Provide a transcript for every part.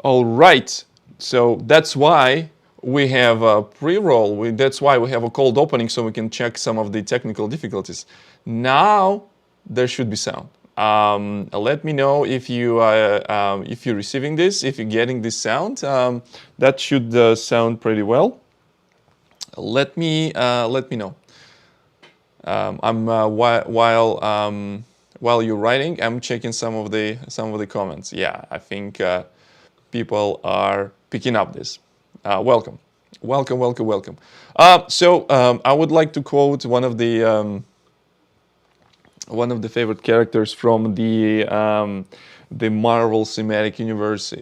All right, so that's why we have a pre-roll. That's why we have a cold opening, so we can check some of the technical difficulties. Now there should be sound. Let me know if you're receiving this, if you're getting this sound. That should sound pretty well. Let me know. While you're writing, I'm checking some of the comments. Yeah, I think people are picking up this. Welcome. So I would like to quote one of the favorite characters from the Marvel Cinematic Universe,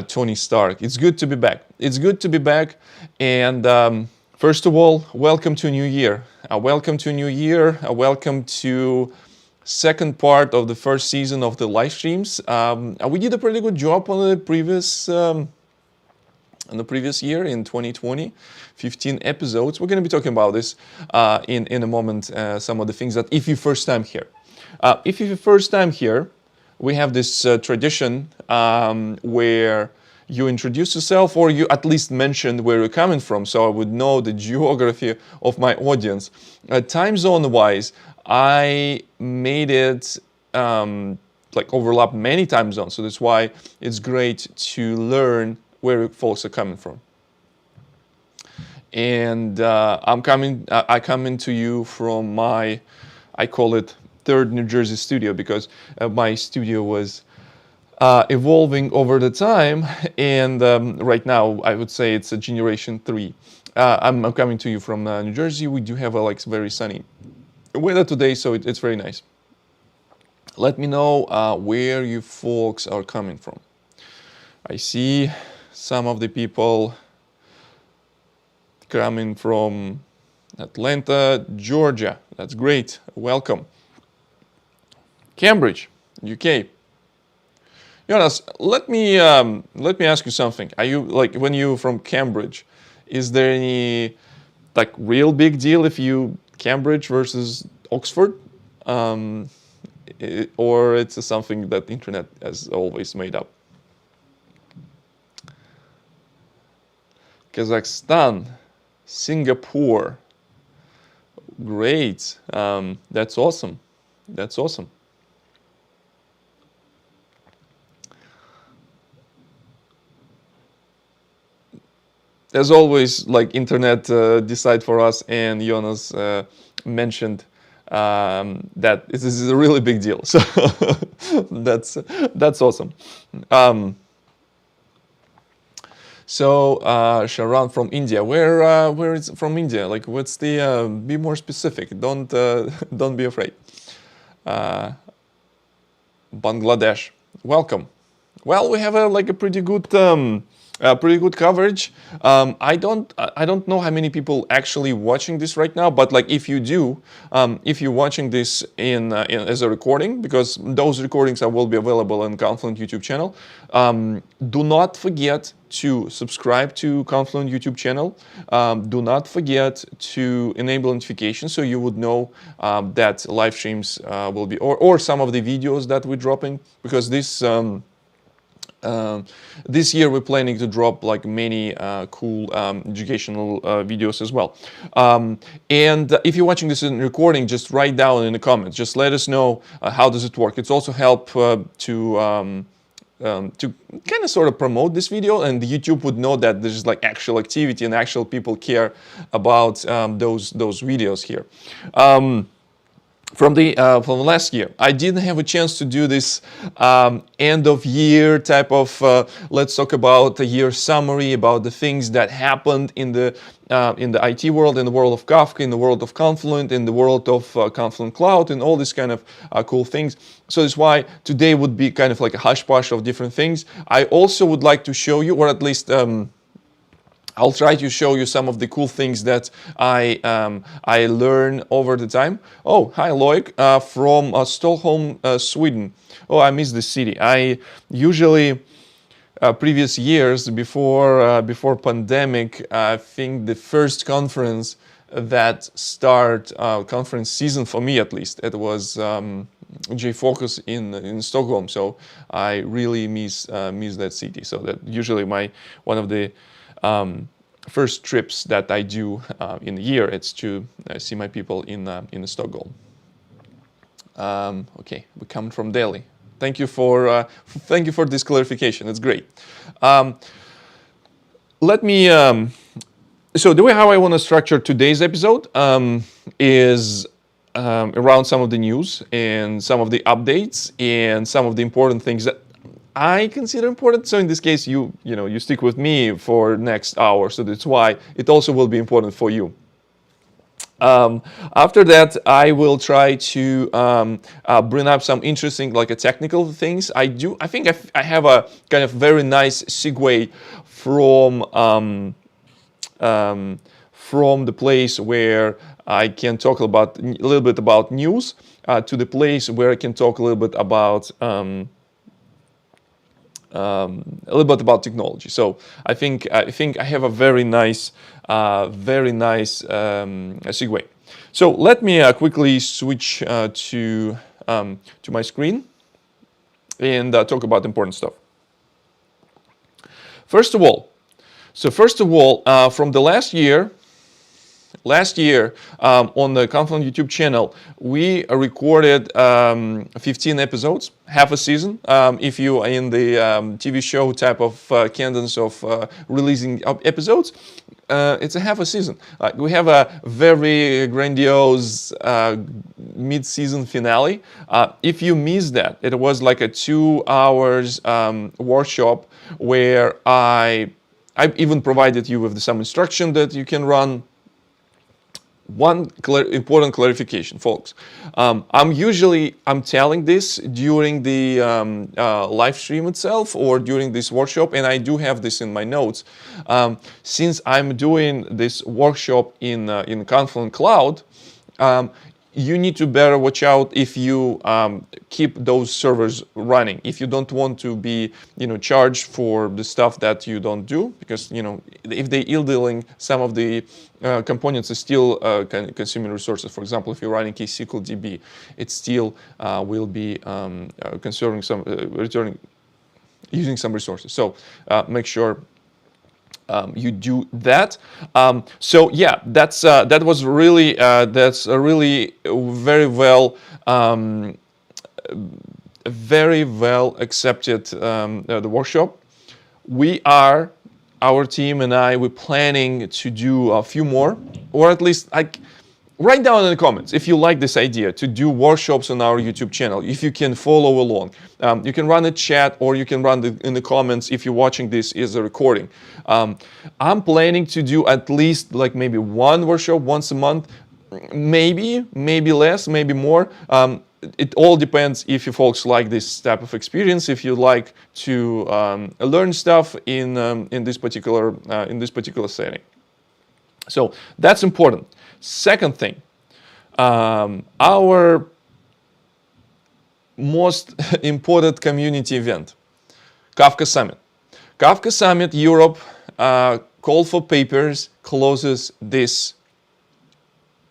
Tony Stark. It's good to be back. And first of all, welcome to a new year. Welcome to second part of the first season of the live streams. We did a pretty good job on the previous year in 2020, 15 episodes. We're going to be talking about this in a moment. Some of the things that if you're first time here, we have this tradition where you introduce yourself, or you at least mention where you're coming from, so I would know the geography of my audience. Time zone wise, I made it overlap many time zones, so that's why it's great to learn where folks are coming from. And I come into you from my, I call it third New Jersey studio, because my studio was evolving over the time, and right now I would say it's a generation 3. I'm coming to you from New Jersey. We do have a very sunny weather today, so it's very nice. Let me know where you folks are coming from. I see some of the people coming from Atlanta, Georgia. That's great. Welcome. Cambridge, UK. Jonas, let me ask you something. Are you when you from Cambridge? Is there any real big deal if you Cambridge versus Oxford, or it's something that the internet has always made up? Kazakhstan, Singapore. Great. That's awesome. As always, internet decide for us, and Jonas mentioned that this is a really big deal. So that's awesome. So Sharon from India, where is from India? What's the? Be more specific. Don't be afraid. Bangladesh, welcome. Well, we have a pretty good coverage. I don't know how many people actually watching this right now, but if you do, if you're watching this in as a recording, because those recordings will be available on Confluent YouTube channel. Do not forget to subscribe to Confluent YouTube channel. Do not forget to enable notifications so you would know that live streams will be, or some of the videos that we're dropping, because this year we're planning to drop many cool educational videos as well. And if you're watching this in recording, just write down in the comments. Just let us know how does it work. It's also help to kind of sort of promote this video, and YouTube would know that there's actual activity and actual people care about those videos here. From the last year, I didn't have a chance to do this end of year type of let's talk about the year summary, about the things that happened in the IT world, in the world of Kafka, in the world of Confluent, in the world of Confluent Cloud, and all these kind of cool things. So that's why today would be kind of a hush-push of different things. I also would like to show you, or at least I'll try to show you some of the cool things that I learn over the time. Oh, hi Loic from Stockholm, Sweden. Oh, I miss this city. I usually previous years before pandemic, I think the first conference that start conference season for me at least, it was JFocus in Stockholm. So I really miss that city. So that usually one of the first trips that I do in the year, it's to see my people in Stockholm. Okay, we come from Delhi. Thank you for this clarification. It's great. Let me. So the way how I want to structure today's episode is around some of the news and some of the updates and some of the important things that I consider important. So in this case, you stick with me for next hour. So that's why it also will be important for you. After that, I will try to bring up some interesting, like a technical things. I think I have a kind of very nice segue from the place where I can talk a little bit about news to the place where I can talk a little bit about technology. So I think I have a very nice segue. So let me quickly switch to my screen and talk about important stuff. First of all, from the last year on the Confluent YouTube channel, we recorded 15 episodes, half a season. If you are in the TV show type of cadence of releasing episodes, it's a half a season. We have a very grandiose mid-season finale. If you missed that, it was like a 2 hours workshop where I even provided you with some instruction that you can run. One important clarification, folks. I'm telling this during the live stream itself or during this workshop, and I do have this in my notes. Since I'm doing this workshop in Confluent Cloud, you need to better watch out if you keep those servers running. If you don't want to be, charged for the stuff that you don't do, because if they ill-dealing, some of the components are still consuming resources. For example, if you're running ksqlDB, it still will be using some resources. So make sure you do that. So yeah, that's a really very well accepted the workshop. Our team and we're planning to do a few more, or at least write down in the comments if you like this idea to do workshops on our YouTube channel. If you can follow along, you can run a chat or you can run in the comments if you're watching this as a recording. I'm planning to do at least like maybe one workshop once a month, maybe less, maybe more. It all depends if you folks like this type of experience, if you like to learn stuff in this particular setting. So that's important. Second thing, our most important community event, Kafka Summit. Kafka Summit Europe call for papers closes this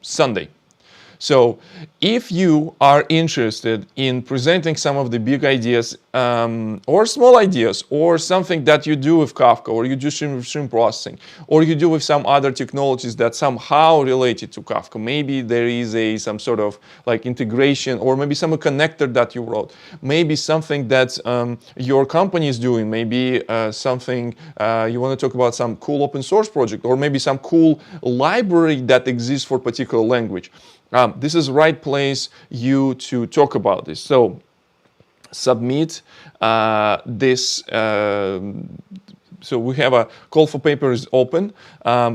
Sunday. So if you are interested in presenting some of the big ideas or small ideas or something that you do with Kafka or you do stream processing or you do with some other technologies that somehow related to Kafka, maybe there is some sort of like integration or maybe some connector that you wrote, maybe something that your company is doing, maybe something you want to talk about some cool open source project or maybe some cool library that exists for particular language. This is the right place you to talk about this. So submit this. So we have a call for papers open.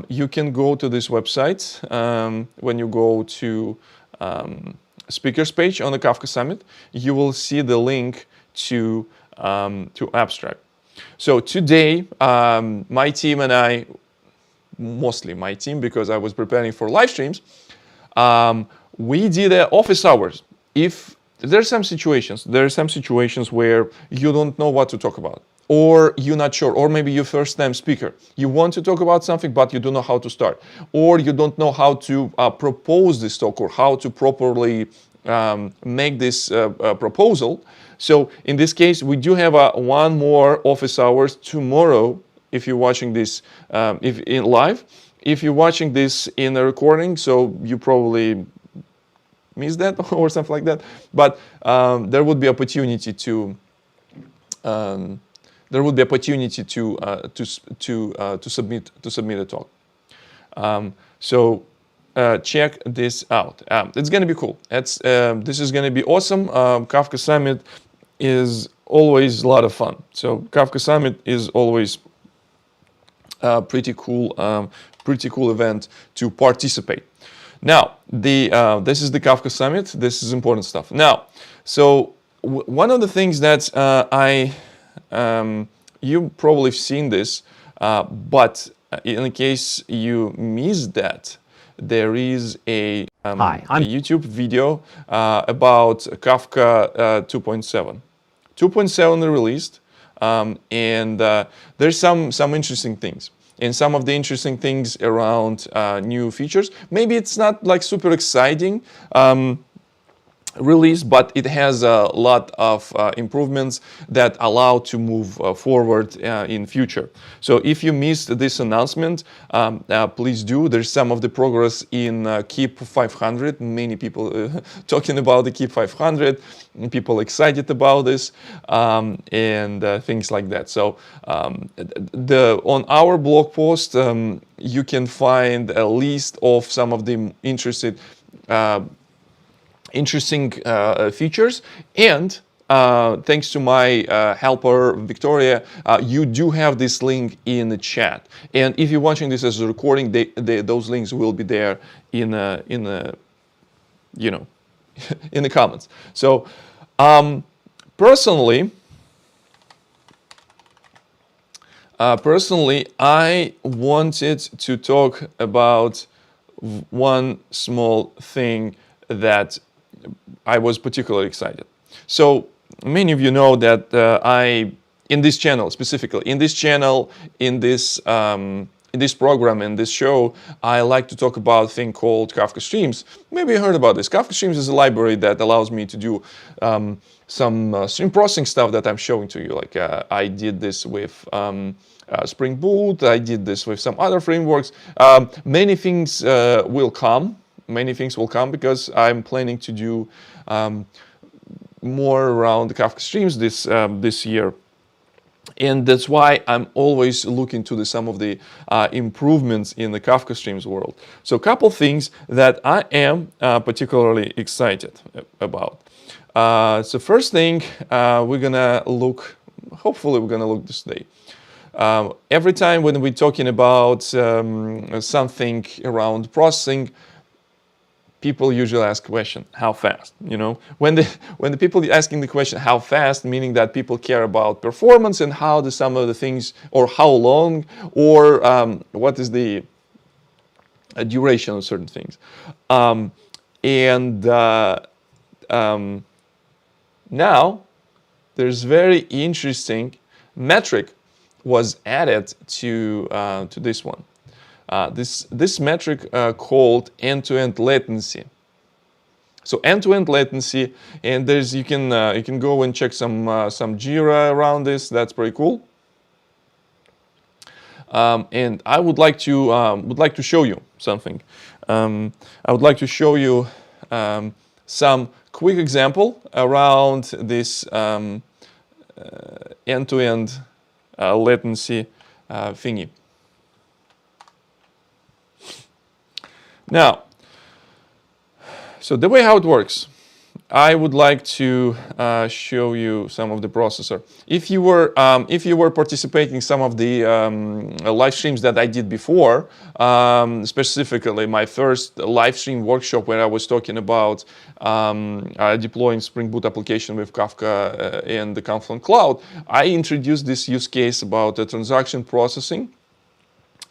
You can go to this website when you go to speakers page on the Kafka Summit. You will see the link to abstract. So today, my team and I, mostly my team because I was preparing for live streams, we did office hours. If there are some situations where you don't know what to talk about, or you're not sure, or maybe you're first-time speaker. You want to talk about something, but you don't know how to start, or you don't know how to propose this talk or how to properly make this proposal. So in this case, we do have one more office hours tomorrow. If you're watching this if in live, if you're watching this in a recording, so you probably missed that or something like that. But there would be opportunity to submit a talk. So check this out. It's going to be cool. This is going to be awesome. Kafka Summit is always a lot of fun. So Kafka Summit is always pretty cool event to participate. Now, this is the Kafka Summit. This is important stuff. Now, so one of the things that you probably have seen this, but in case you missed that, there is a YouTube video about Kafka 2.7. 2.7 released, and there's some interesting things. And some of the interesting things around new features. Maybe it's not like super exciting release, but it has a lot of improvements that allow to move forward in future. So if you missed this announcement, please do. There's some of the progress in Keep 500. Many people talking about the Keep 500. People excited about this and things like that. So on our blog post, you can find a list of some of the interesting features, and thanks to my helper Victoria, you do have this link in the chat. And if you're watching this as a recording, those links will be there in the comments. So personally, I wanted to talk about one small thing that I was particularly excited. So many of you know that in this channel, in this program, in this show, I like to talk about a thing called Kafka Streams. Maybe you heard about this. Kafka Streams is a library that allows me to do some stream processing stuff that I'm showing to you. Like I did this with Spring Boot. I did this with some other frameworks. Many things will come. Many things will come because I'm planning to do more around the Kafka Streams this year. And that's why I'm always looking to some of the improvements in the Kafka Streams world. So a couple things that I am particularly excited about. So first thing, hopefully we're gonna look this day. Every time when we're talking about something around processing, people usually ask the question, how fast? When the people asking the question, how fast, meaning that people care about performance and how some of the things, or how long, or what is the duration of certain things. Now there's very interesting metric was added to this one. This metric called end-to-end latency. So end-to-end latency, and you can go and check some Jira around this. That's pretty cool. And I would like to show you something. I would like to show you some quick example around this end-to-end latency thingy. Now, so the way how it works, I would like to show you some of the processor. If you were participating in some of the live streams that I did before, specifically my first live stream workshop where I was talking about deploying Spring Boot application with Kafka and the Confluent Cloud, I introduced this use case about transaction processing.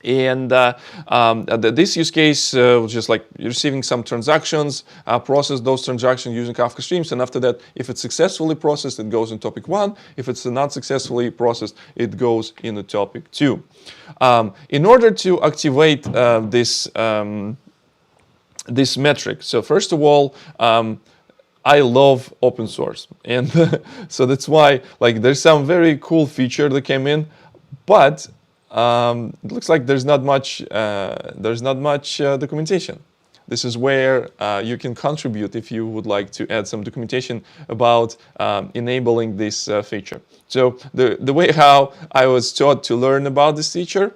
And this use case was just like receiving some transactions, process those transactions using Kafka Streams, and after that, if it's successfully processed, it goes in topic 1. If it's not successfully processed, it goes in the topic 2. In order to activate this metric, so first of all, I love open source, and so that's why like there's some very cool feature that came in, but it looks like there's not much documentation. This is where you can contribute if you would like to add some documentation about enabling this feature. So the way how I was taught to learn about this feature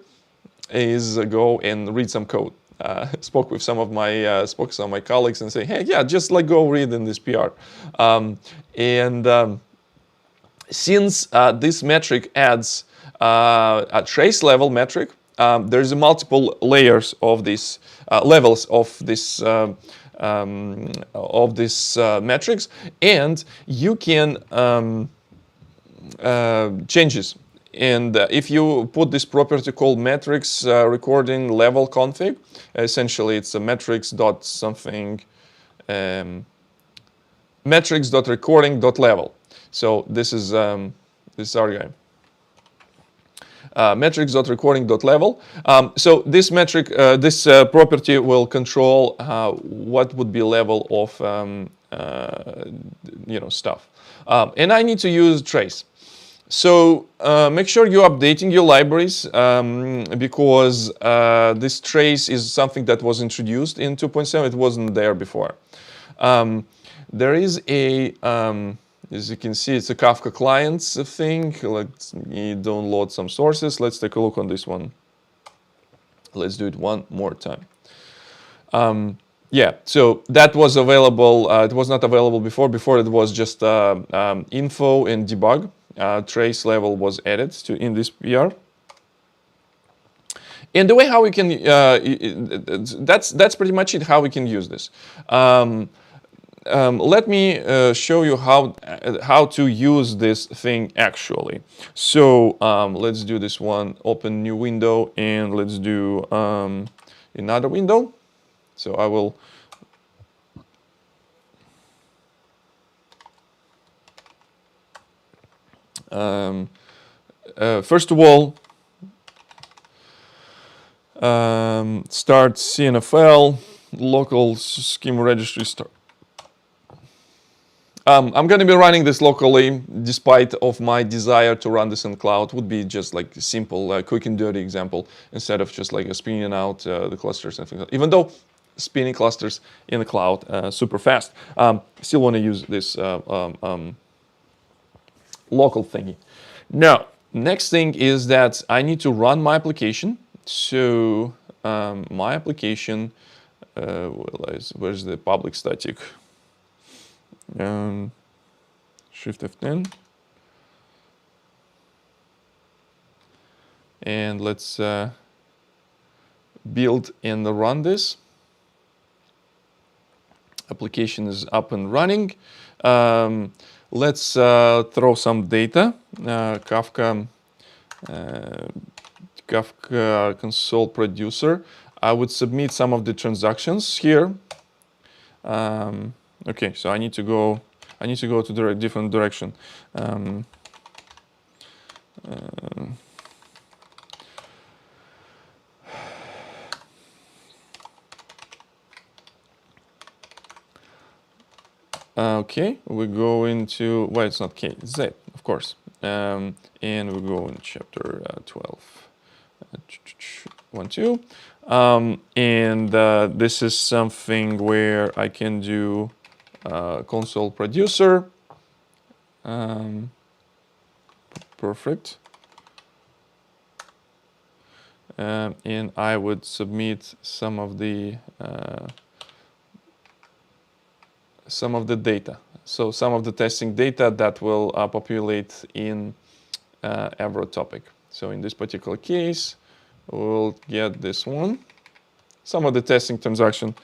is go and read some code. Spoke with some of my colleagues and say, hey, yeah, just like go read in this PR. Since this metric adds a trace level metric, there's multiple layers of this levels of this metrics, and you can changes. And if you put this property called metrics recording level config, essentially it's a metrics dot something metrics dot recording dot level. So this is our guy. Metrics.recording.level. So this metric, this property will control what would be level of stuff. And I need to use trace. So make sure you're updating your libraries because this trace is something that was introduced in 2.7. It wasn't there before. There is a as you can see, it's a Kafka clients thing. Let me download some sources. Let's take a look on this one. Let's do it one more time. Yeah, so that was available. It was not available before. Before it was just info and debug. Trace level was added in this PR. And the way how we can, that's pretty much it, how we can use this. Let me show you how to use this thing actually. So let's do this one, open new window, and let's do another window. So I will first of all start CNFL, local schema registry start. I'm going to be running this locally, despite of my desire to run this in cloud. Would be just like a simple, quick and dirty example, instead of just like spinning out the clusters and things like that. Even though spinning clusters in the cloud super fast, still want to use this local thingy. Now, next thing is that I need to run my application. So my application, where's the public static? Shift F10, and let's build and run this. Application is up and running. Let's throw some data. Kafka console producer. I would submit some of the transactions here. Okay, so I need to go to the different direction. Okay, we go into, well, it's not K, it's Z, of course. And we go in chapter 12, 1, 2. And this is something where I can do console producer. Perfect. And I would submit some of the data. So some of the testing data that will populate in every topic. So in this particular case, we'll get this one. Some of the testing transaction,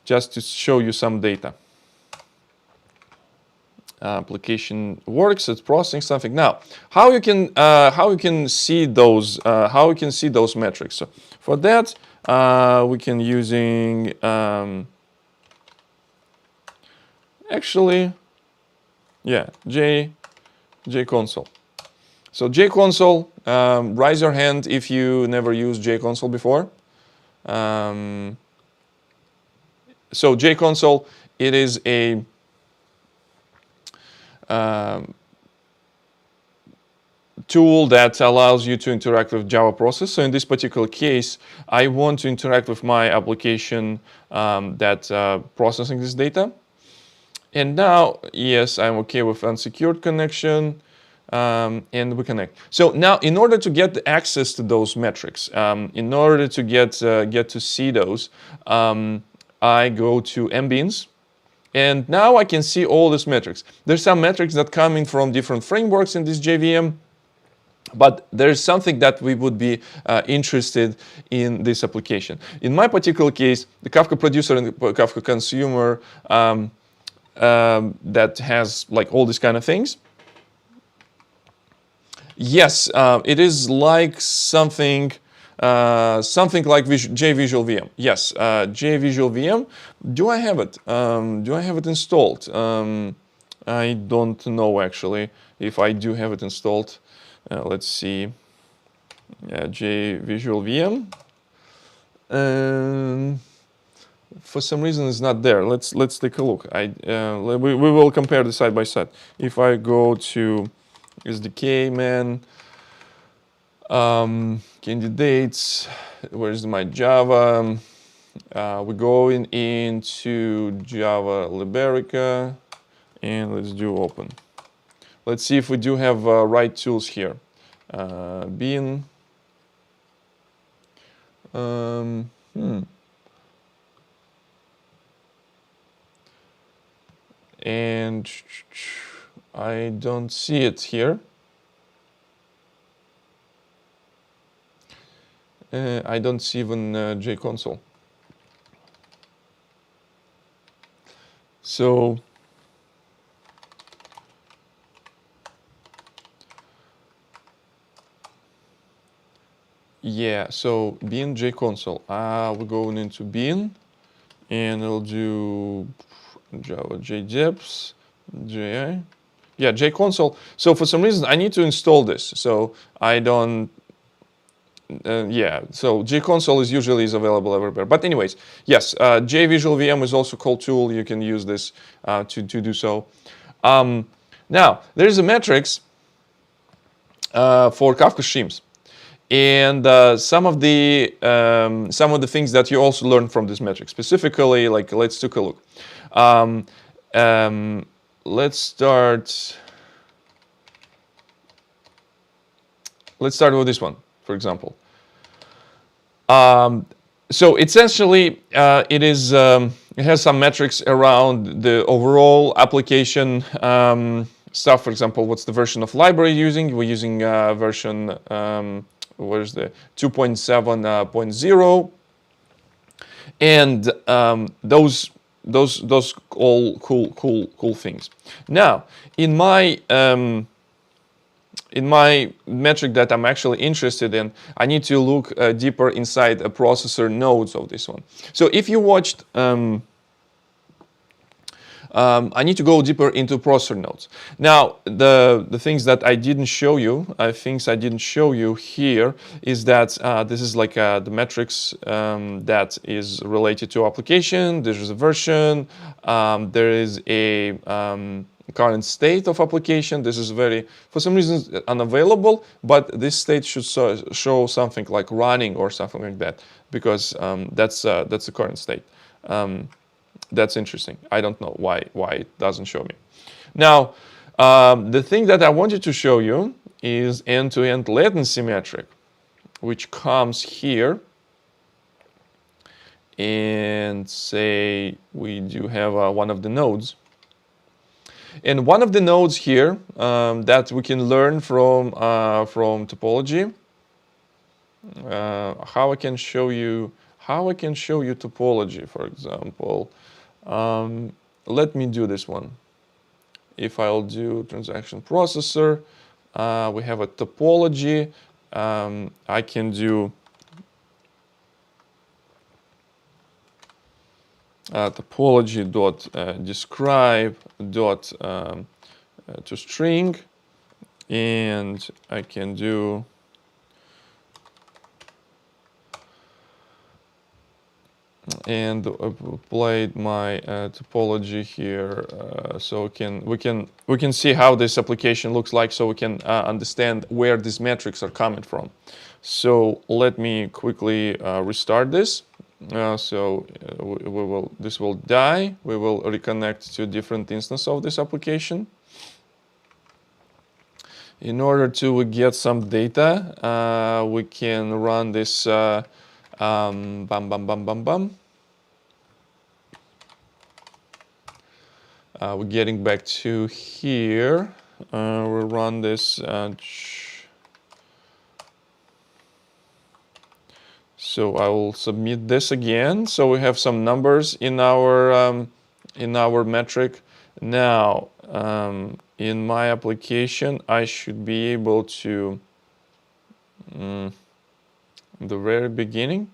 just to show you some data. Application works, it's processing something. Now, how you can see those metrics? So for that, we can using actually, yeah, JConsole. So JConsole, raise your hand if you never used JConsole before. So JConsole, it is a tool that allows you to interact with Java process. So in this particular case, I want to interact with my application that processing this data. And now, yes, I'm okay with unsecured connection, and we connect. So now, in order to get access to those metrics, in order to get to see those, I go to mbeans. And now I can see all these metrics. There's some metrics that come in from different frameworks in this JVM. But there's something that we would be interested in this application. In my particular case, the Kafka producer and the Kafka consumer that has like all these kind of things. Yes, it is like something like JVisual Yes, JVisual. Do I have it? Do I have it installed? I don't know actually if I do have it installed. Let's see, JVisual. For some reason it's not there. Let's take a look. We will compare the side by side. If I go to SDK man, candidates, where's my Java? We're going into Java Liberica, and let's do open. Let's see if we do have right tools here. Bean. And I don't see it here. I don't see even JConsole. So yeah, so Bean JConsole. We're going into Bean, and I'll do Java JDeps, JI. Yeah, JConsole. So for some reason I need to install this. So I don't. Yeah, so JConsole is usually available everywhere. But anyways, yes, JVisual is also a cool tool. You can use this to do so. Now there's a metrics for Kafka Streams. And some of the things that you also learn from this metric, specifically, like let's take a look. Let's start with this one, for example. So essentially, it has some metrics around the overall application stuff. For example, what's the version of library using? We're using version. Where's the 2.7.0, and those all cool things. Now, in my metric that I'm actually interested in, I need to look deeper inside a processor nodes of this one. So if you watched. I need to go deeper into processor nodes. Now, the things that I didn't show you, here, is that this is like the metrics that is related to application. There is a version. There is a current state of application. This is for some reason, unavailable, but this state should show something like running or something like that, because that's the current state. That's interesting. I don't know why it doesn't show me. Now, the thing that I wanted to show you is end-to-end latency metric, which comes here. And say we do have one of the nodes. And one of the nodes here that we can learn from topology. How I can show you topology, for example. Let me do this one. If I'll do transaction processor, we have a topology. I can do topology.describe to string, and I can do and applied my topology here, so we can see how this application looks like, so we can understand where these metrics are coming from. So let me quickly restart this. This will die. We will reconnect to a different instance of this application. In order to get some data, we can run this bum bum bum bum bum. We're getting back to here. We'll run this. So I will submit this again. So we have some numbers in our metric. Now, in my application, I should be able to, the very beginning.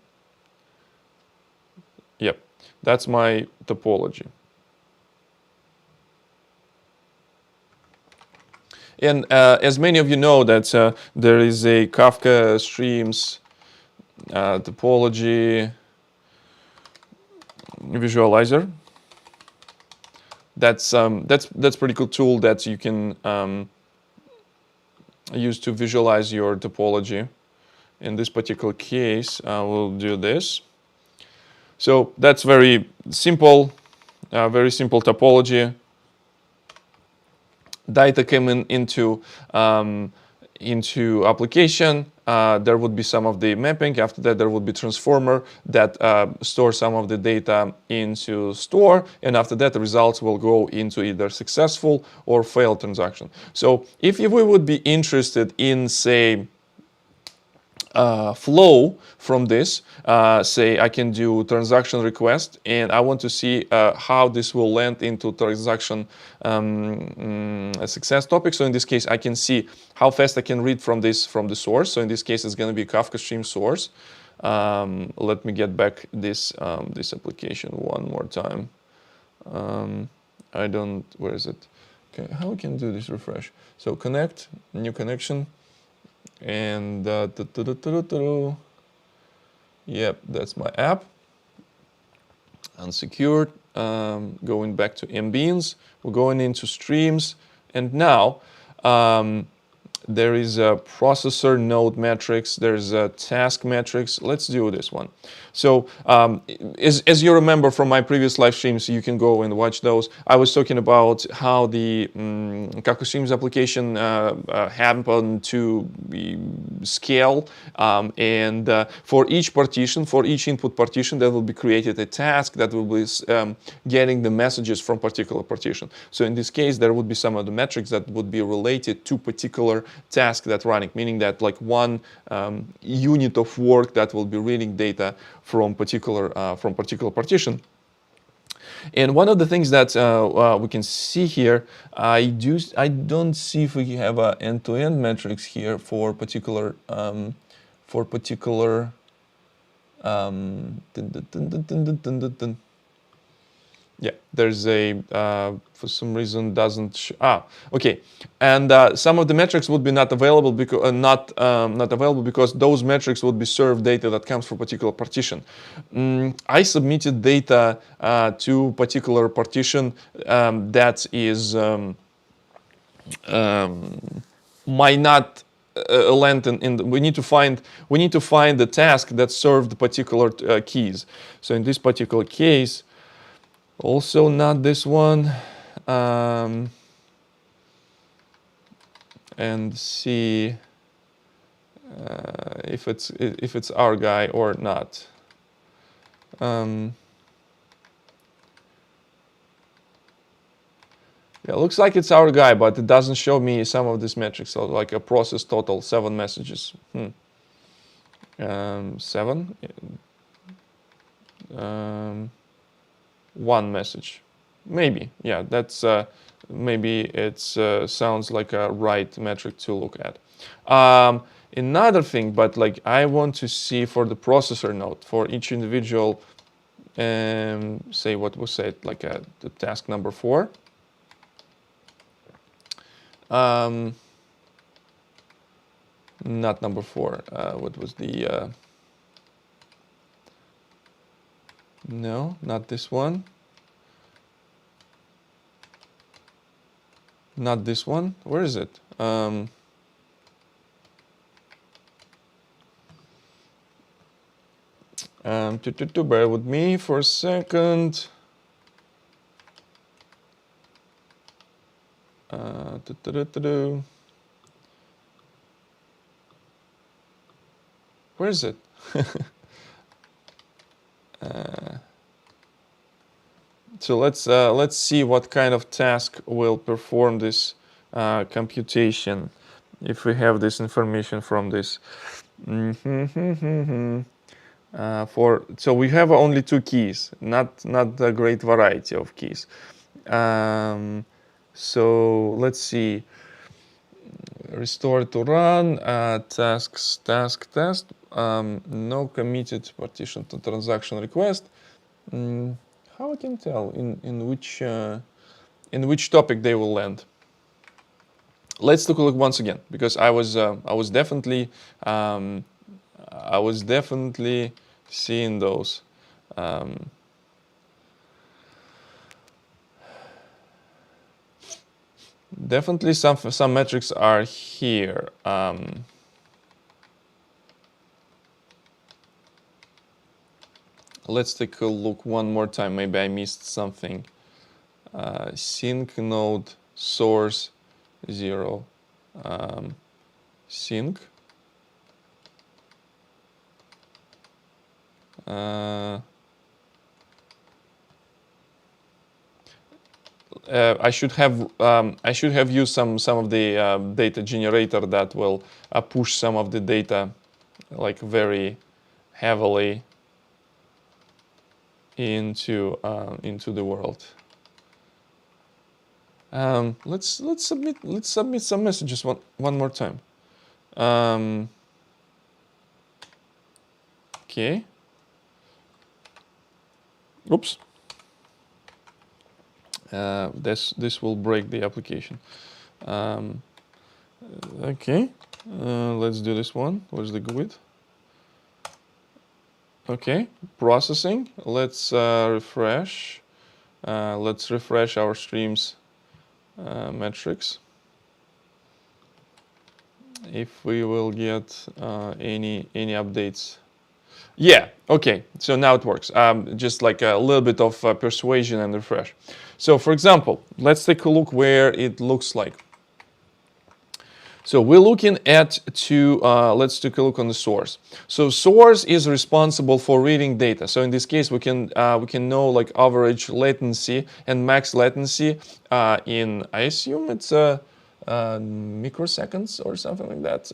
Yep, that's my topology. And as many of you know, that there is a Kafka Streams topology visualizer. That's pretty cool tool that you can use to visualize your topology. In this particular case, we'll do this. So that's very simple topology. Data came into application. There would be some of the mapping. After that, there would be transformer that stores some of the data into store, and after that, the results will go into either successful or failed transaction. So if we would be interested in, say, flow from this, say I can do transaction request, and I want to see how this will land into transaction success topic. So in this case, I can see how fast I can read from the source. So in this case, it's going to be Kafka Streams source. Let me get back this application one more time. Where is it? Okay, how we can do this refresh? So connect, new connection. And yep, that's my app. Unsecured. Going back to mbeans. We're going into streams, and now there is a processor node metrics. There's a task metrics. Let's do this one. So as you remember from my previous live streams, you can go and watch those. I was talking about how the Kafka Streams application happened to scale, and for each partition, for each input partition, there will be created a task that will be getting the messages from particular partition. So in this case, there would be some of the metrics that would be related to particular task that's running, meaning that like one unit of work that will be reading data from particular partition. And one of the things that we can see here, I don't see if we have end-to-end metrics here for particular yeah, there's a for some reason doesn't okay, and some of the metrics would be not available because not available because those metrics would be served data that comes from particular partition. I submitted data to particular partition that is might not land in we need to find the task that served particular keys. So in this particular case, also not this one, and see if it's our guy or not. Yeah, looks like it's our guy, but it doesn't show me some of these metrics. So like a process total 7 messages. 7. 1 message, maybe. Yeah, that's maybe it's sounds like a right metric to look at. Another thing, but like I want to see for the processor node for each individual, say what was said, like the task number 4. Not number 4. What was the No, not this one. Not this one. Where is it? Bear with me for a second. Where is it? So let's see what kind of task will perform this computation if we have this information from this. So we have only 2 keys, not a great variety of keys. So let's see. Restore to run, tasks, task, test, no committed partition to transaction request. How I can tell in which topic they will land? Let's take a look once again, because I was definitely seeing those. Definitely some metrics are here. Let's take a look one more time. Maybe I missed something. Sync node source 0. Sync. I should have used some of the data generator that will push some of the data like very heavily into the world. Let's submit some messages one more time. Okay. Oops. This will break the application. Okay. Let's do this one. Where's the GUID? Okay, processing. Let's refresh. Let's refresh our streams metrics. If we will get any updates. Yeah, okay, so now it works. Just like a little bit of persuasion and refresh. So for example, let's take a look where it looks like. So we're looking at let's take a look on the source. So source is responsible for reading data. So in this case, we can know like average latency and max latency in, I assume it's microseconds or something like that.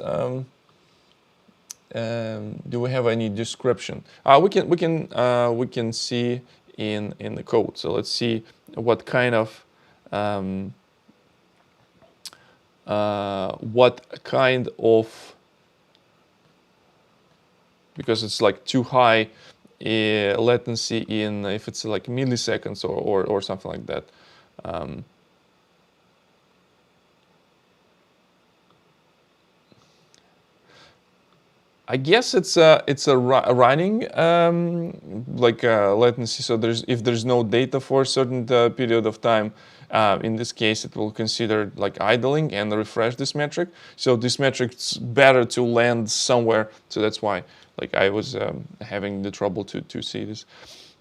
Do we have any description? We can see in the code. So let's see what kind of because it's like too high latency in if it's like milliseconds or something like that. I guess it's a running latency. So if there's no data for a certain period of time, in this case it will consider like idling and refresh this metric. So this metric's better to land somewhere. So that's why like I was having the trouble to see this,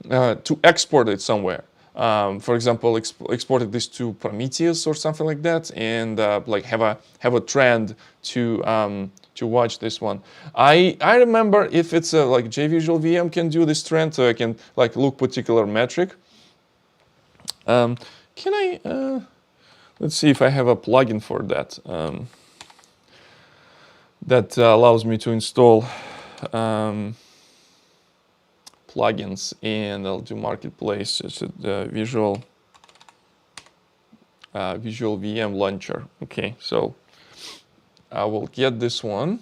to export it somewhere. For example, exported this to Prometheus or something like that, and like have a trend to watch this one. I remember if it's like JVisual VM can do this trend, so I can like look particular metric. Can I? Let's see if I have a plugin for that. That allows me to install plugins, and I'll do marketplace. It's a visual VM launcher. Okay, so I will get this one.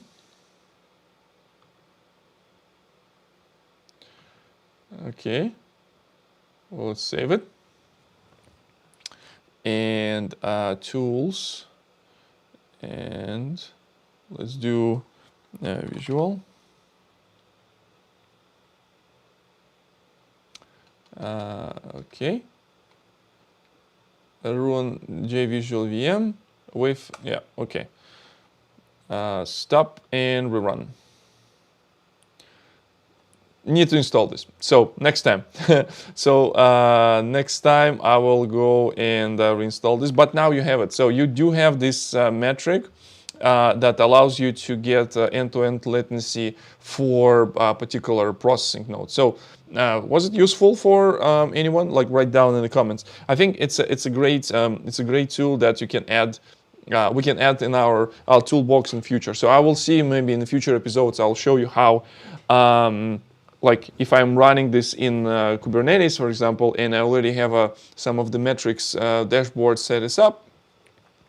Okay, well, let's save it. And tools, and let's do visual. Okay. Run JVisual VM with, yeah, okay. Stop and rerun. Need to install this. So next time. Next time I will go and reinstall this. But now you have it. So you do have this metric that allows you to get end-to-end latency for a particular processing node. So was it useful for anyone? Like, write down in the comments. I think it's a great tool that you can add. We can add in our toolbox in future. So I will see maybe in the future episodes. I'll show you how. Like if I'm running this in Kubernetes, for example, and I already have some of the metrics dashboard set us up,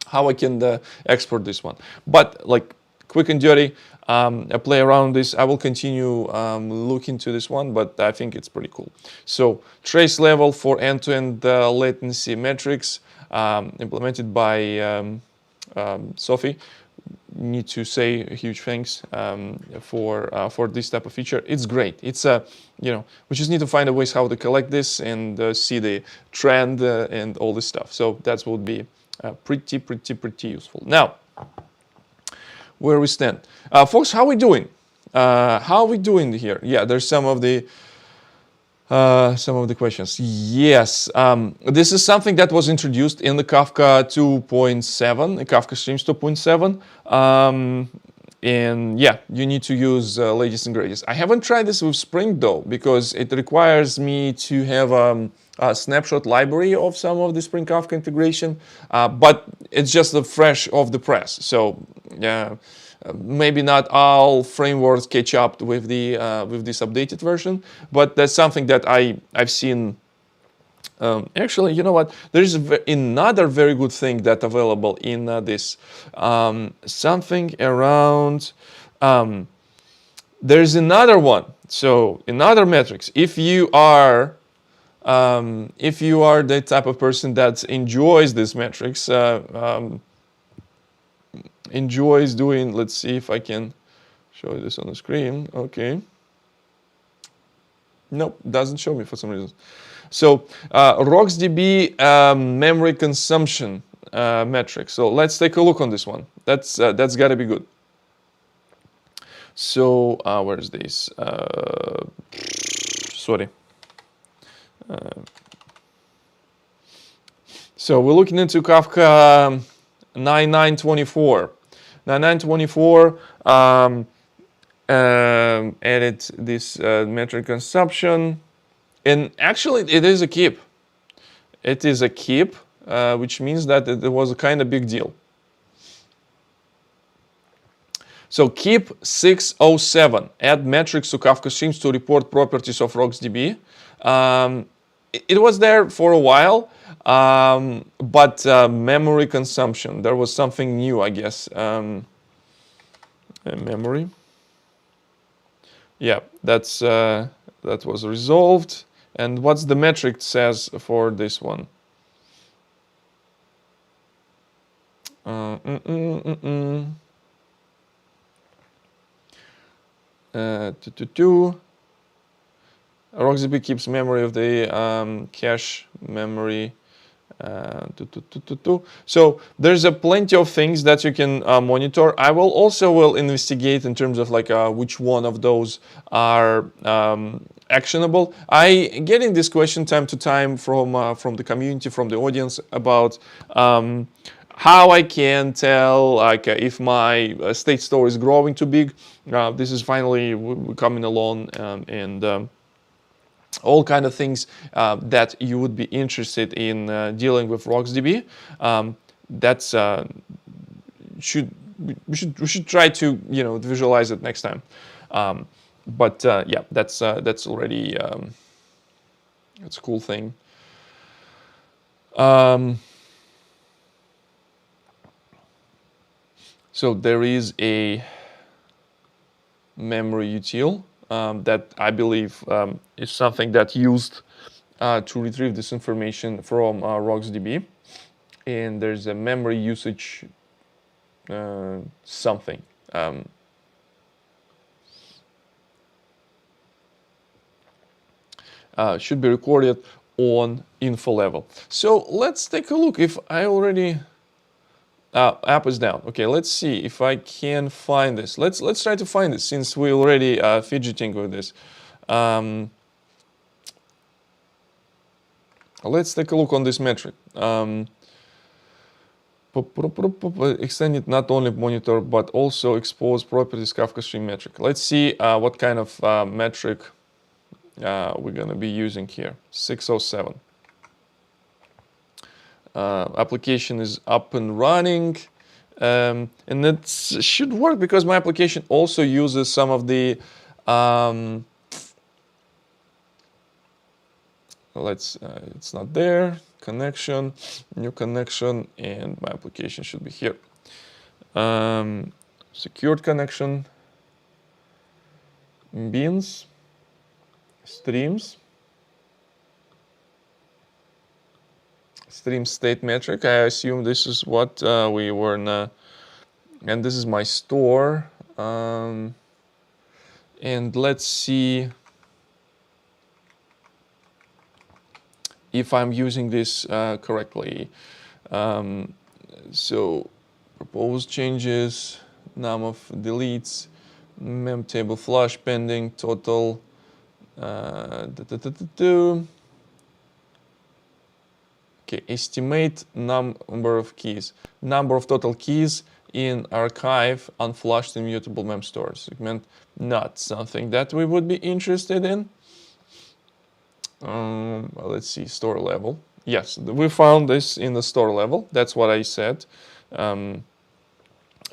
how I can export this one. But like quick and dirty, I play around this. I will continue look into this one, but I think it's pretty cool. So trace level for end-to-end latency metrics implemented by Sophie. Need to say a huge thanks for this type of feature. It's great. It's we just need to find a ways how to collect this and see the trend and all this stuff. So that would be pretty useful. Now, where we stand, folks. How are we doing? How are we doing here? Yeah, there's some of the questions. Yes, this is something that was introduced in the Kafka 2.7, Kafka Streams 2.7. And yeah, you need to use latest and greatest. I haven't tried this with Spring though, because it requires me to have a snapshot library of some of the Spring Kafka integration, but it's just the fresh off the press. So yeah. Maybe not all frameworks catch up with the with this updated version, but that's something that I've seen. Actually, you know what? There's another very good thing that's available in this. Something around. There's another one. So another metrics. If you are the type of person that enjoys these metrics. Enjoys doing, let's see if I can show you this on the screen. Okay. Nope, doesn't show me for some reason. So RocksDB memory consumption metric. So let's take a look on this one. That's got to be good. So where is this? Sorry. So we're looking into Kafka 9924. 9924 added this metric consumption, and actually it is a keep. It is a keep, which means that it was a kind of big deal. So keep 607, add metrics to Kafka Streams to report properties of RocksDB. It was there for a while, but memory consumption, there was something new, I guess. Memory. Yeah, that was resolved. And what's the metric says for this one? RocksDB keeps memory of the cache memory. So there's a plenty of things that you can monitor. I will investigate in terms of like which one of those are actionable. I getting this question time to time from the community, from the audience about how I can tell like if my state store is growing too big. This is finally coming along and all kind of things that you would be interested in dealing with RocksDB. That's we should try to visualize it next time. But yeah, that's already it's a cool thing. So there is a memory util that I believe is something that used to retrieve this information from RocksDB, and there's a memory usage something. should be recorded on info level. So let's take a look. If I already app is down. Okay, let's see if I can find this. Let's try to find it since we already fidgeting with this. Let's take a look on this metric. Extended not only monitor but also expose properties Kafka Stream metric. Let's see what kind of metric we're gonna be using here. 607. Application is up and running, and it should work because my application also uses some of the it's not there, connection, new connection, and my application should be here. Secured connection, beans, streams, stream state metric. I assume this is what we were in, and this is my store. And let's see if I'm using this correctly. So proposed changes, num of deletes, mem table flush pending, total. Okay, estimate number of keys. Number of total keys in archive unflushed immutable mem store segment. Not something that we would be interested in. Let's see, store level. Yes, we found this in the store level. That's what I said.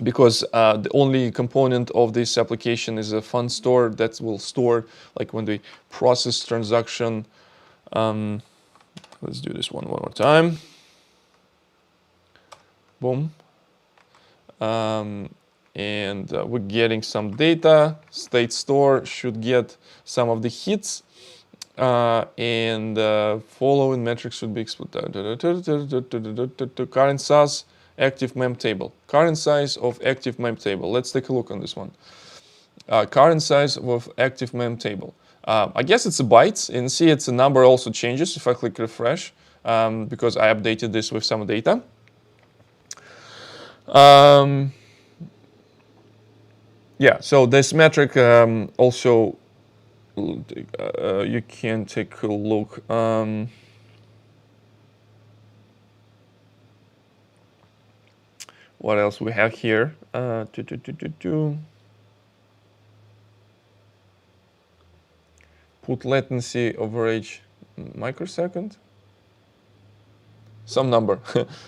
Because the only component of this application is a fund store that will store, like when we process transaction. Let's do this one more time. Boom. And we're getting some data. State store should get some of the hits. And following metrics should be exploited. Current size, active mem table. Current size of active mem table. Let's take a look on this one. Current size of active mem table. I guess it's a bytes, and see it's a number also changes if I click refresh, because I updated this with some data. Yeah, so this metric also, you can take a look. What else we have here? Put latency average microsecond. Some number,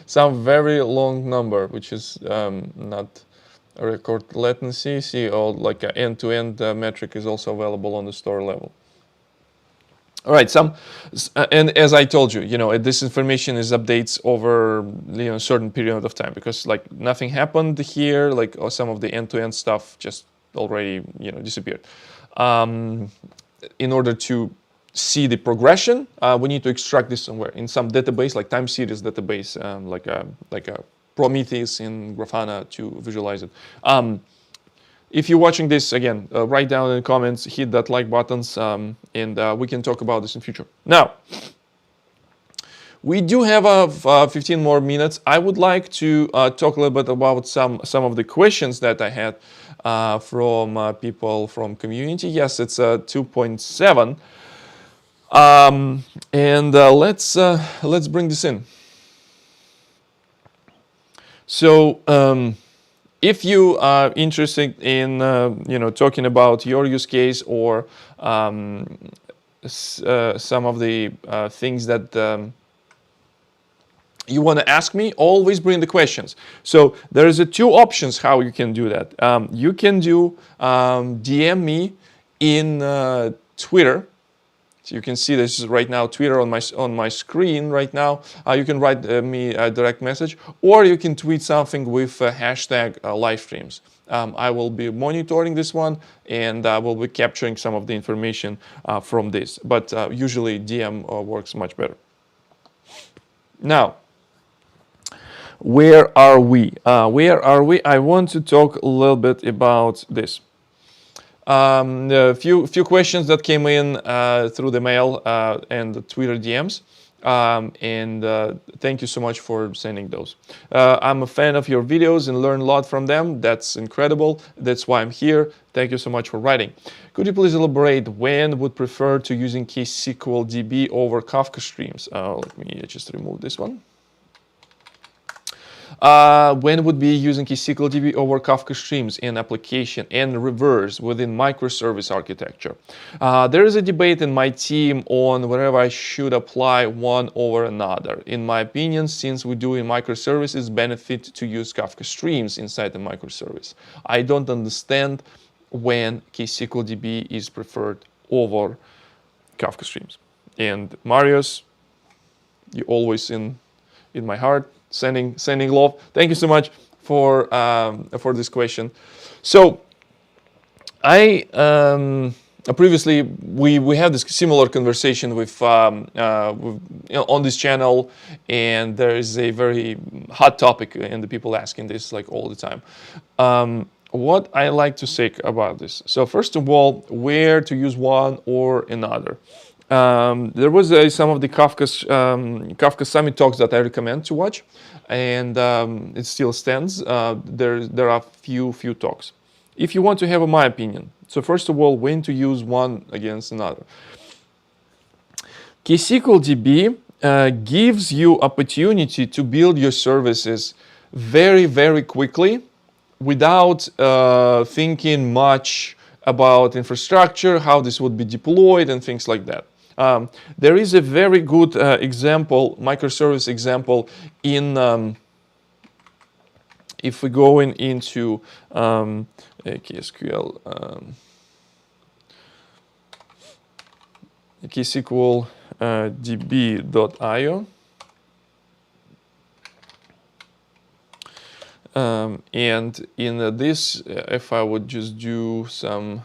some very long number, which is not a record latency. See, all like an end-to-end metric is also available on the store level. All right, and as I told you, this information is updates over a certain period of time, because like nothing happened here, like or some of the end-to-end stuff just already disappeared. In order to see the progression, we need to extract this somewhere in some database, like time series database, like a Prometheus in Grafana to visualize it. If you're watching this again, write down in the comments, hit that like buttons, and we can talk about this in future. Now, we do have 15 more minutes. I would like to talk a little bit about some of the questions that I had from people from community. Yes, it's 2.7, and let's bring this in. So if you are interested in talking about your use case or some of the things that you want to ask me, always bring the questions. So there's two options how you can do that. You can do DM me in Twitter. So you can see this is right now Twitter on my screen right now. You can write me a direct message, or you can tweet something with hashtag Livestreams. I will be monitoring this one, and I will be capturing some of the information from this. But usually DM works much better. Now, where are we? I want to talk a little bit about this. A few questions that came in through the mail and the Twitter DMs. Thank you so much for sending those. I'm a fan of your videos and learn a lot from them. That's incredible. That's why I'm here. Thank you so much for writing. Could you please elaborate when would prefer to using ksqlDB over Kafka Streams? Let me just remove this one. When would be using ksqlDB over Kafka Streams in application and reverse within microservice architecture? There is a debate in my team on whether I should apply one over another. In my opinion, since we do in microservices, benefit to use Kafka Streams inside the microservice. I don't understand when ksqlDB is preferred over Kafka Streams. And Marius, you're always in my heart. Sending love. Thank you so much for this question. So, I previously we had this similar conversation with on this channel, and there is a very hot topic, and the people asking this like all the time. What I like to say about this. So first of all, where to use one or another. There was some of the Kafka Summit talks that I recommend to watch, and it still stands. There are few talks. If you want to have my opinion, so first of all, when to use one against another. ksqlDB gives you opportunity to build your services very, very quickly without thinking much about infrastructure, how this would be deployed, and things like that. There is a very good example, microservice example in, if we go into KSQL, ksqlDB.io. And in this, if I would just do some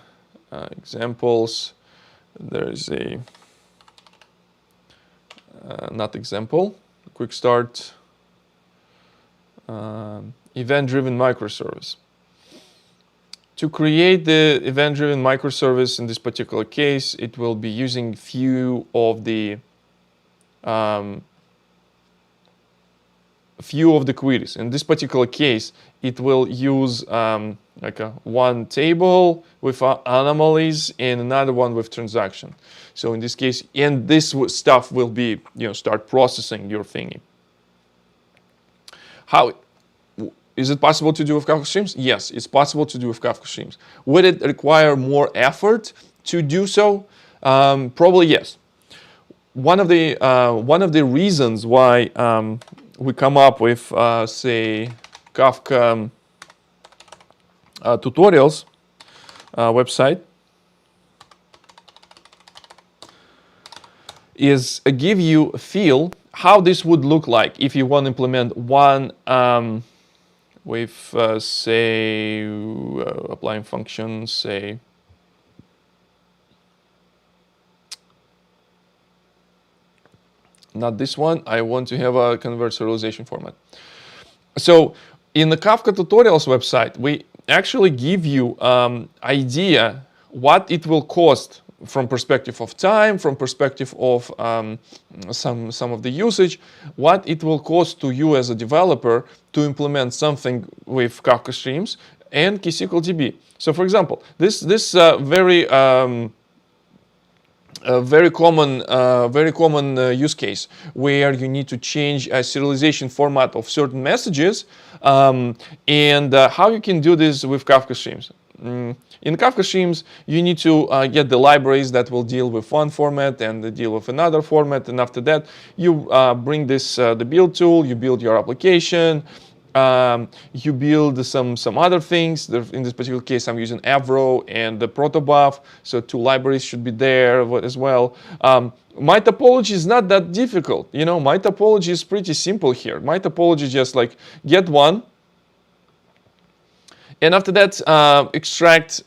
examples, there is a not example, quick start, event-driven microservice. To create the event-driven microservice in this particular case, it will be using few of the queries. In this particular case, it will use like one table with anomalies and another one with transaction. So in this case, and this stuff will be, start processing your thingy. How is it possible to do with Kafka Streams? Yes, it's possible to do with Kafka Streams. Would it require more effort to do so? Probably yes. One of the reasons why we come up with, say, Kafka tutorials website is give you a feel how this would look like if you want to implement one with, say, applying functions, say, not this one. I want to have a convert serialization format. So in the Kafka tutorials website, we actually give you idea what it will cost from perspective of time, from perspective of some of the usage, what it will cost to you as a developer to implement something with Kafka Streams and ksqlDB. So for example, this very common use case where you need to change a serialization format of certain messages, and how you can do this with Kafka Streams. In Kafka Streams, you need to get the libraries that will deal with one format and deal with another format, and after that, you bring this the build tool, you build your application. You build some other things. In this particular case, I'm using Avro and the protobuf, so two libraries should be there as well. My topology is not that difficult. My topology is pretty simple here. My topology is just like get one, and after that, extract,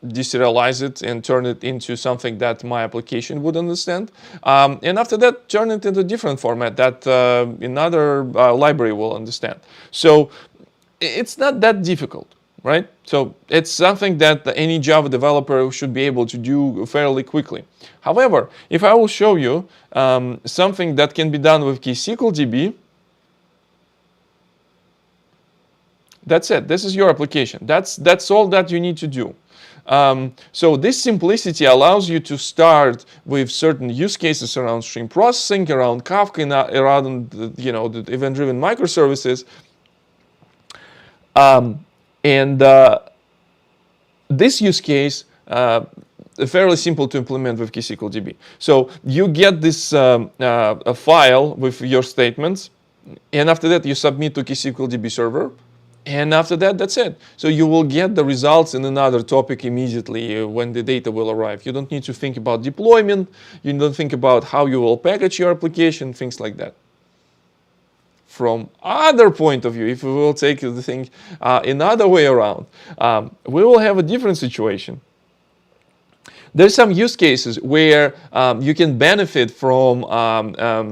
deserialize it, and turn it into something that my application would understand. And after that, turn it into a different format that another library will understand. So it's not that difficult. right? So it's something that any Java developer should be able to do fairly quickly. However, if I will show you something that can be done with ksqlDB, that's it. This is your application. That's all that you need to do. So this simplicity allows you to start with certain use cases around stream processing, around Kafka, around the event-driven microservices, and this use case fairly simple to implement with ksqlDB. So you get this a file with your statements, and after that you submit to ksqlDB server. And after that, that's it. So you will get the results in another topic immediately when the data will arrive. You don't need to think about deployment. You don't think about how you will package your application, things like that. From other point of view, if we will take the thing another way around, we will have a different situation. There's some use cases where you can benefit from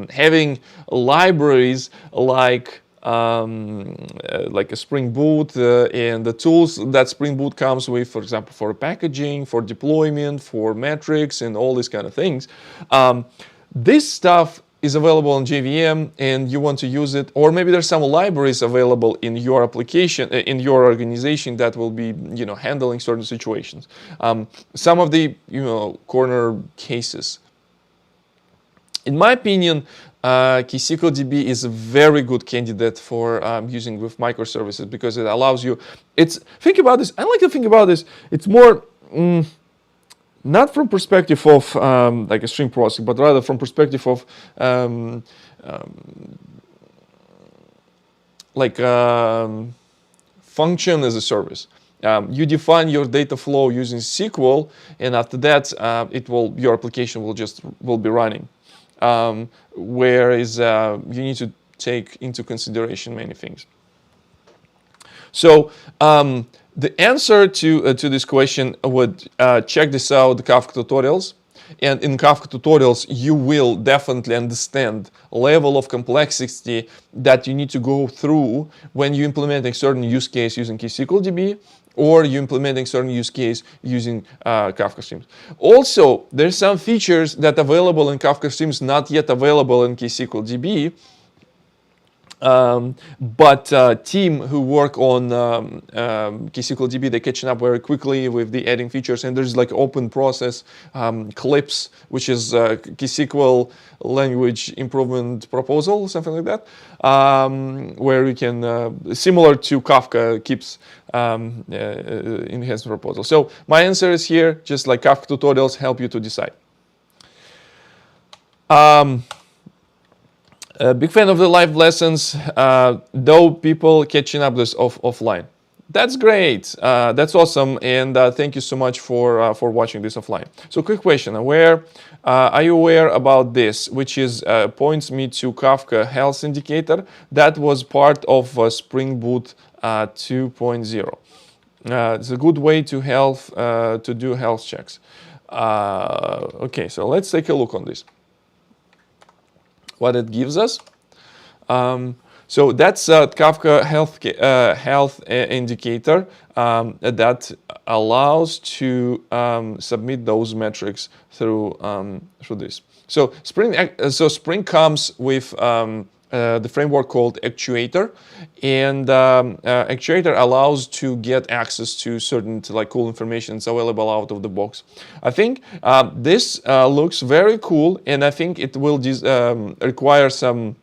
having libraries like a Spring Boot and the tools that Spring Boot comes with, for example, for packaging, for deployment, for metrics, and all these kind of things. This stuff is available on JVM and you want to use it, or maybe there's some libraries available in your application, in your organization that will be, handling certain situations. Some of the, corner cases. In my opinion, ksqlDB is a very good candidate for using with microservices because it allows you. Think about this. I like to think about this. It's more not from perspective of like a stream processing, but rather from perspective of function as a service. You define your data flow using SQL, and after that, your application will be running. Whereas you need to take into consideration many things. So the answer to this question would check this out, the Kafka tutorials. And in Kafka tutorials, you will definitely understand level of complexity that you need to go through when you implement a certain use case using ksqlDB, or you implementing certain use case using Kafka Streams. Also, there's some features that are available in Kafka Streams, not yet available in ksqlDB. But team who work on ksqlDB, they're catching up very quickly with the adding features. And there's like open process clips, which is ksql language improvement proposal, something like that, where you can, similar to Kafka, keeps enhancement proposal. So my answer is here, just like Kafka tutorials help you to decide. Big fan of the live lessons, though people catching up this offline. That's great. That's awesome. And thank you so much for watching this offline. So quick question. Are you aware about this, which is points me to KafkaHealthIndicator? That was part of Spring Boot 2.0. It's a good way to do health checks. Okay, so let's take a look on this. What it gives us. So that's Kafka Health Indicator that allows to submit those metrics through this. So Spring comes with the framework called Actuator, and Actuator allows to get access to certain cool information that's available out of the box. I think this looks very cool, and I think it will require some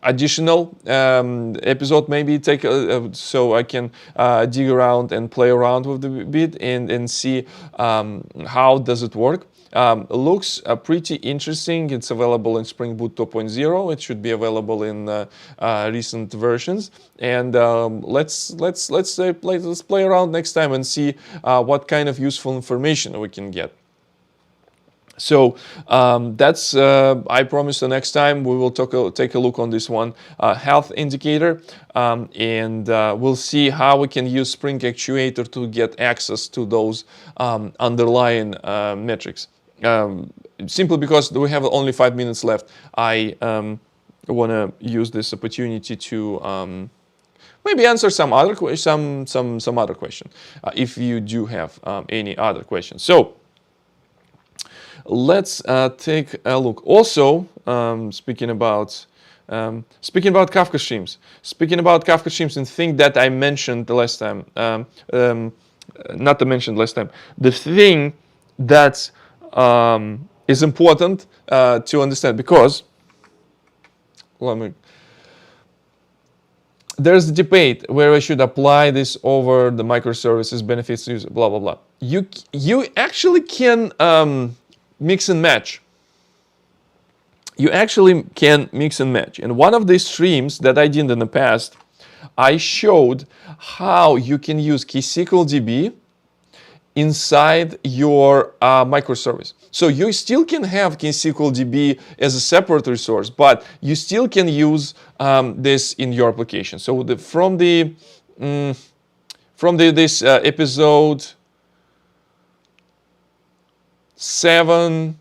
additional episode, maybe take so I can dig around and play around with the bit and see how does it work. Looks pretty interesting. It's available in Spring Boot 2.0. It should be available in recent versions. And let's play around next time and see what kind of useful information we can get. So that's, I promise the next time we will take a look on this one, health indicator, and we'll see how we can use Spring Actuator to get access to those underlying metrics. Simply because we have only 5 minutes left, I want to use this opportunity to maybe answer some other some other question if you do have any other questions. So let's take a look. Also, speaking about Kafka Streams. Speaking about Kafka Streams, and thing that I mentioned the last time, not to mention last time, the thing that is important to understand, because there's a debate where I should apply this over the microservices, benefits, user, blah blah blah. You actually can mix and match. You actually can mix and match. And one of the streams that I did in the past, I showed how you can use ksqlDB inside your microservice. So you still can have ksqlDB as a separate resource, but you still can use this in your application. So from this episode 7,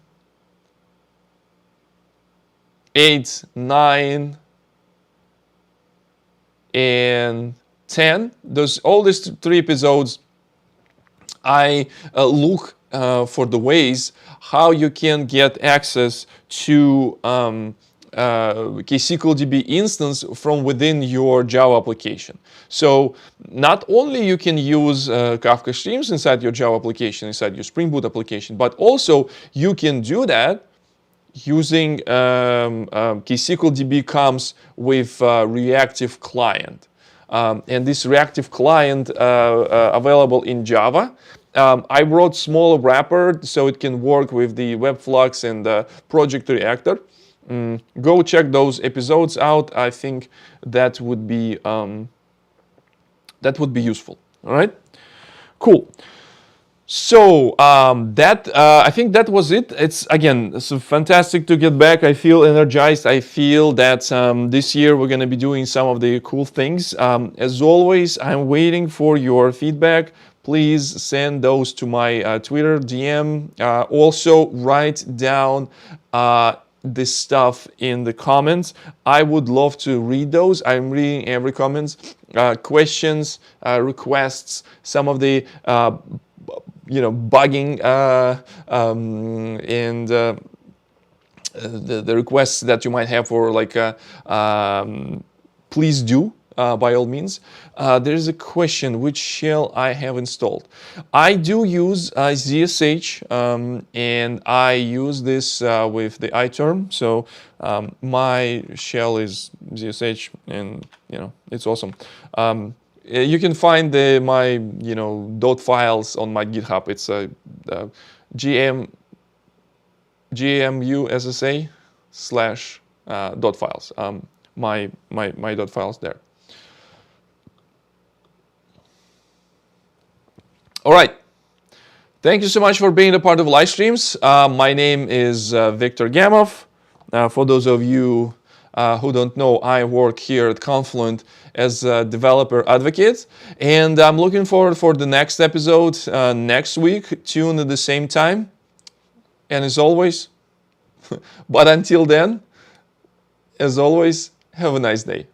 8, 9, and 10, all these 3 episodes, I look for the ways how you can get access to ksqlDB instance from within your Java application. So not only you can use Kafka Streams inside your Java application, inside your Spring Boot application, but also you can do that using ksqlDB comes with reactive client. And this reactive client available in Java. I wrote small wrapper so it can work with the Webflux and the Project Reactor. Go check those episodes out. I think that would be useful. All right, cool. So I think that was it. It's fantastic to get back. I feel energized. I feel that this year we're going to be doing some of the cool things. As always, I'm waiting for your feedback. Please send those to my Twitter DM. Also, write down this stuff in the comments. I would love to read those. I'm reading every comments, questions, requests, some of the bugging and the requests that you might have for please do. By all means. There is a question, which shell I have installed. I do use ZSH, and I use this with the iTerm. So my shell is ZSH, and it's awesome. You can find my dot files on my GitHub. It's a gmussa / dot files. My dot files there. All right. Thank you so much for being a part of Livestreams. My name is Viktor Gamov. For those of you who don't know, I work here at Confluent as a developer advocate, and I'm looking forward for the next episode next week, tuned at the same time. And as always, but until then, as always, have a nice day.